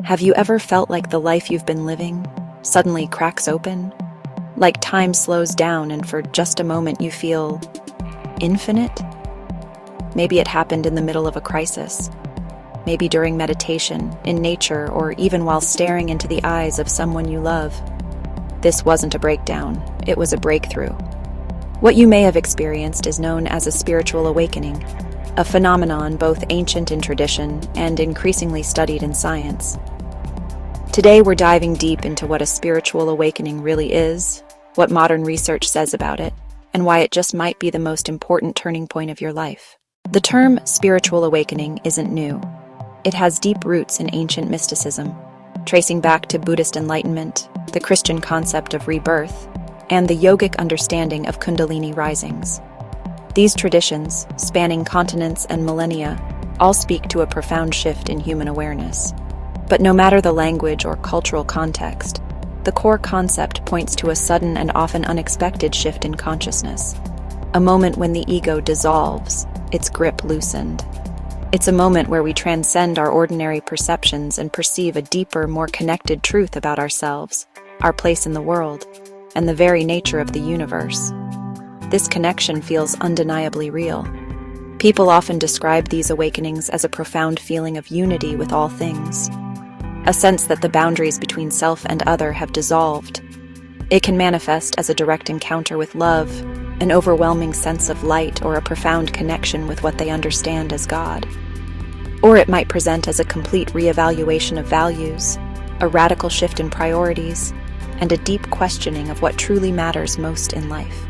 Have you ever felt like the life you've been living suddenly cracks open? Like time slows down and for just a moment you feel infinite? Maybe it happened in the middle of a crisis. Maybe during meditation, in nature, or even while staring into the eyes of someone you love. This wasn't a breakdown, it was a breakthrough. What you may have experienced is known as a spiritual awakening, a phenomenon both ancient in tradition and increasingly studied in science. Today we're diving deep into what a spiritual awakening really is, what modern research says about it, and why it just might be the most important turning point of your life. The term spiritual awakening isn't new. It has deep roots in ancient mysticism, tracing back to Buddhist enlightenment, the Christian concept of rebirth, and the yogic understanding of Kundalini risings. These traditions, spanning continents and millennia, all speak to a profound shift in human awareness. But no matter the language or cultural context, the core concept points to a sudden and often unexpected shift in consciousness. A moment when the ego dissolves, its grip loosened. It's a moment where we transcend our ordinary perceptions and perceive a deeper, more connected truth about ourselves, our place in the world, and the very nature of the universe. This connection feels undeniably real. People often describe these awakenings as a profound feeling of unity with all things, a sense that the boundaries between self and other have dissolved. It can manifest as a direct encounter with love, an overwhelming sense of light, or a profound connection with what they understand as God. Or it might present as a complete reevaluation of values, a radical shift in priorities, and a deep questioning of what truly matters most in life.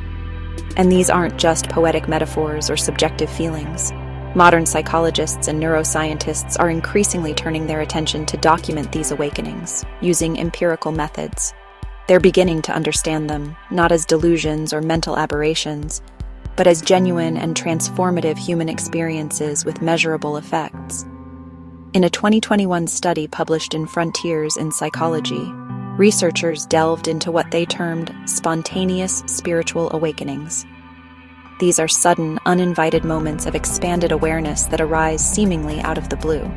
And these aren't just poetic metaphors or subjective feelings. Modern psychologists and neuroscientists are increasingly turning their attention to document these awakenings, using empirical methods. They're beginning to understand them, not as delusions or mental aberrations, but as genuine and transformative human experiences with measurable effects. In a 2021 study published in Frontiers in Psychology, researchers delved into what they termed spontaneous spiritual awakenings. These are sudden, uninvited moments of expanded awareness that arise seemingly out of the blue.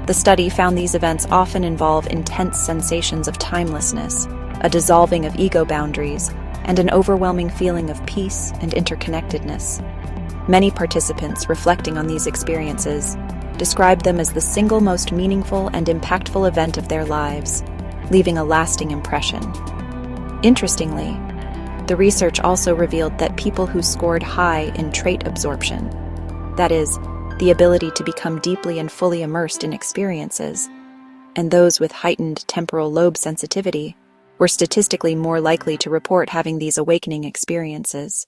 The study found these events often involve intense sensations of timelessness, a dissolving of ego boundaries, and an overwhelming feeling of peace and interconnectedness. Many participants reflecting on these experiences described them as the single most meaningful and impactful event of their lives, leaving a lasting impression. Interestingly, the research also revealed that people who scored high in trait absorption, that is, the ability to become deeply and fully immersed in experiences, and those with heightened temporal lobe sensitivity, were statistically more likely to report having these awakening experiences.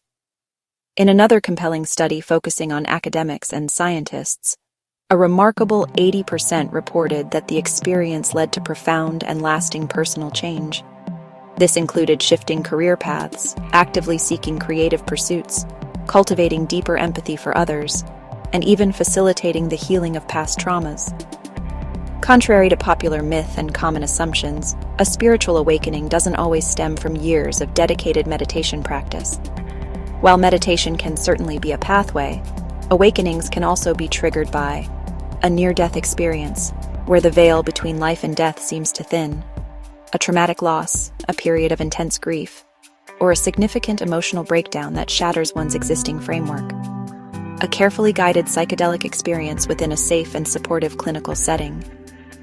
In another compelling study focusing on academics and scientists, a remarkable 80% reported that the experience led to profound and lasting personal change. This included shifting career paths, actively seeking creative pursuits, cultivating deeper empathy for others, and even facilitating the healing of past traumas. Contrary to popular myth and common assumptions, a spiritual awakening doesn't always stem from years of dedicated meditation practice. While meditation can certainly be a pathway, awakenings can also be triggered by a near-death experience, where the veil between life and death seems to thin, a traumatic loss, a period of intense grief, or a significant emotional breakdown that shatters one's existing framework. A carefully guided psychedelic experience within a safe and supportive clinical setting.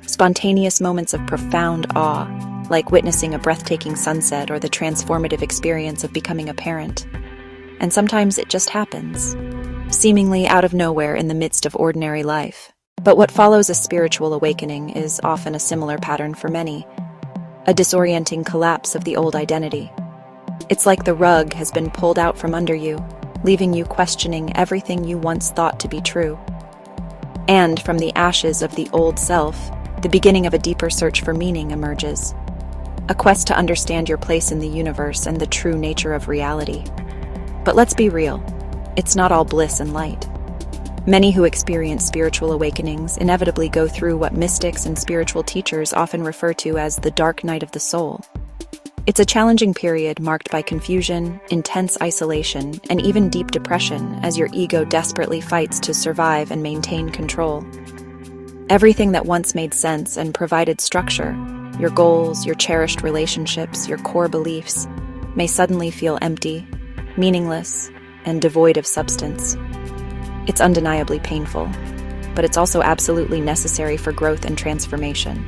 Spontaneous moments of profound awe, like witnessing a breathtaking sunset or the transformative experience of becoming a parent. And sometimes it just happens, seemingly out of nowhere in the midst of ordinary life. But what follows a spiritual awakening is often a similar pattern for many, a disorienting collapse of the old identity. It's like the rug has been pulled out from under you, leaving you questioning everything you once thought to be true. And from the ashes of the old self, the beginning of a deeper search for meaning emerges. A quest to understand your place in the universe and the true nature of reality. But let's be real, it's not all bliss and light. Many who experience spiritual awakenings inevitably go through what mystics and spiritual teachers often refer to as the dark night of the soul. It's a challenging period marked by confusion, intense isolation, and even deep depression as your ego desperately fights to survive and maintain control. Everything that once made sense and provided structure, your goals, your cherished relationships, your core beliefs, may suddenly feel empty, meaningless, and devoid of substance. It's undeniably painful, but it's also absolutely necessary for growth and transformation.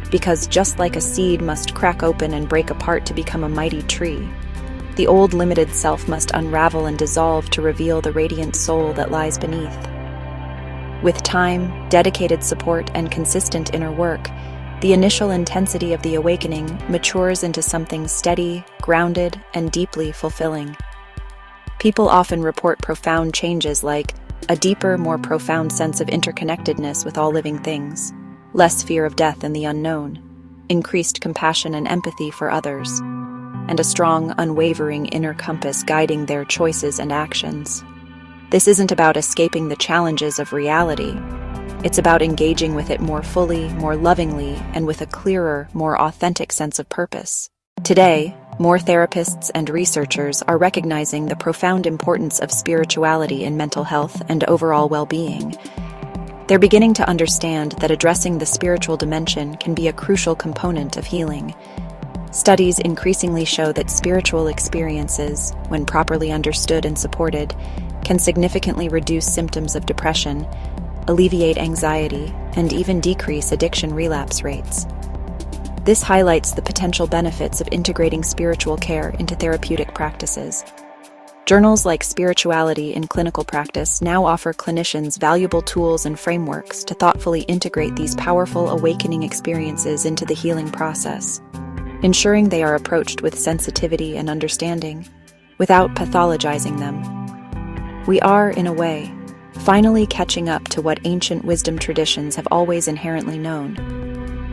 Because just like a seed must crack open and break apart to become a mighty tree, the old limited self must unravel and dissolve to reveal the radiant soul that lies beneath. With time, dedicated support, and consistent inner work, the initial intensity of the awakening matures into something steady, grounded, and deeply fulfilling. People often report profound changes like a deeper, more profound sense of interconnectedness with all living things, less fear of death and the unknown, increased compassion and empathy for others, and a strong, unwavering inner compass guiding their choices and actions. This isn't about escaping the challenges of reality. It's about engaging with it more fully, more lovingly, and with a clearer, more authentic sense of purpose. Today, more therapists and researchers are recognizing the profound importance of spirituality in mental health and overall well-being. They're beginning to understand that addressing the spiritual dimension can be a crucial component of healing. Studies increasingly show that spiritual experiences, when properly understood and supported, can significantly reduce symptoms of depression, alleviate anxiety, and even decrease addiction relapse rates. This highlights the potential benefits of integrating spiritual care into therapeutic practices. Journals like Spirituality in Clinical Practice now offer clinicians valuable tools and frameworks to thoughtfully integrate these powerful awakening experiences into the healing process, ensuring they are approached with sensitivity and understanding, without pathologizing them. We are, in a way, finally catching up to what ancient wisdom traditions have always inherently known,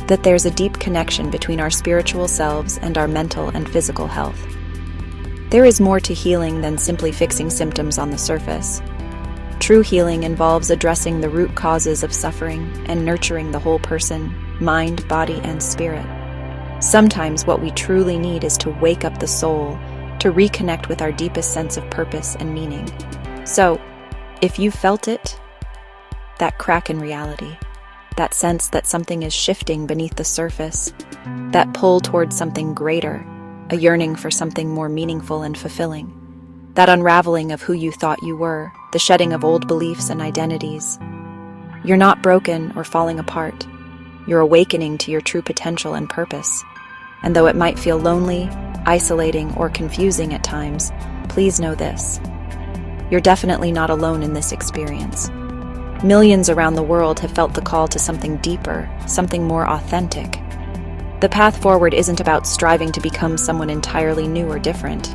that there's a deep connection between our spiritual selves and our mental and physical health. There is more to healing than simply fixing symptoms on the surface. True healing involves addressing the root causes of suffering and nurturing the whole person, mind, body, and spirit. Sometimes what we truly need is to wake up the soul, to reconnect with our deepest sense of purpose and meaning. So, if you felt it, that crack in reality, that sense that something is shifting beneath the surface, that pull towards something greater, a yearning for something more meaningful and fulfilling, that unraveling of who you thought you were, the shedding of old beliefs and identities. You're not broken or falling apart. You're awakening to your true potential and purpose. And though it might feel lonely, isolating, or confusing at times, please know this. You're definitely not alone in this experience. Millions around the world have felt the call to something deeper, something more authentic. The path forward isn't about striving to become someone entirely new or different.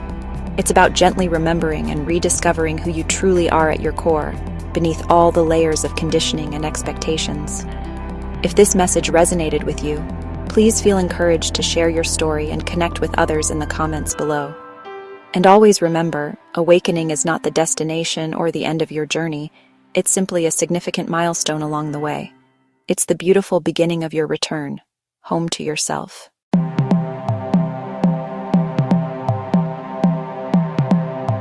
It's about gently remembering and rediscovering who you truly are at your core, beneath all the layers of conditioning and expectations. If this message resonated with you, please feel encouraged to share your story and connect with others in the comments below. And always remember, awakening is not the destination or the end of your journey. It's simply a significant milestone along the way. It's the beautiful beginning of your return, home to yourself.